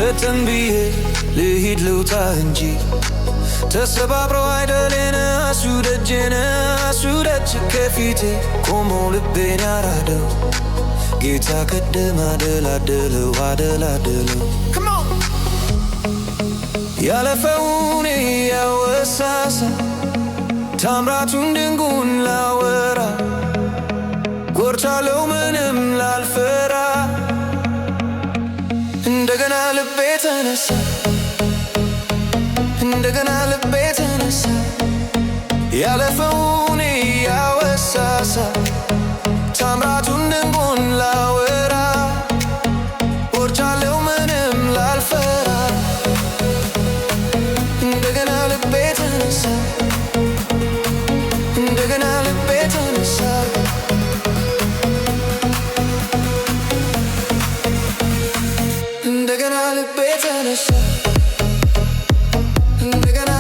ፈጠን ብዬ ልሂድ ልውጣ እንጂ ተሰባብረው አይደሌን እሱ ደጄን እሱ ደጅ ከፊቴ ቆሞ ልቤን ያራደው ጌታ ቀደም አደላደለው አደላደለው ያለፈውን ያወሳሳ ታምራቱን ድንቁን ላወራ ጎርቻለው ምንም ላልፈራ እንደገና ልቤ ተነሳ እንደገና ልቤ ተነሳ ያለፈውን ያወሳሳ ታምራቱን ድንቁን ላወራ ጎርቻለው ምንም ላልፈራ እንደገና ልቤ ተነሳ እንደገና ልቤ ተነሳ እንደገና ልቤ ተነሳ እንደገና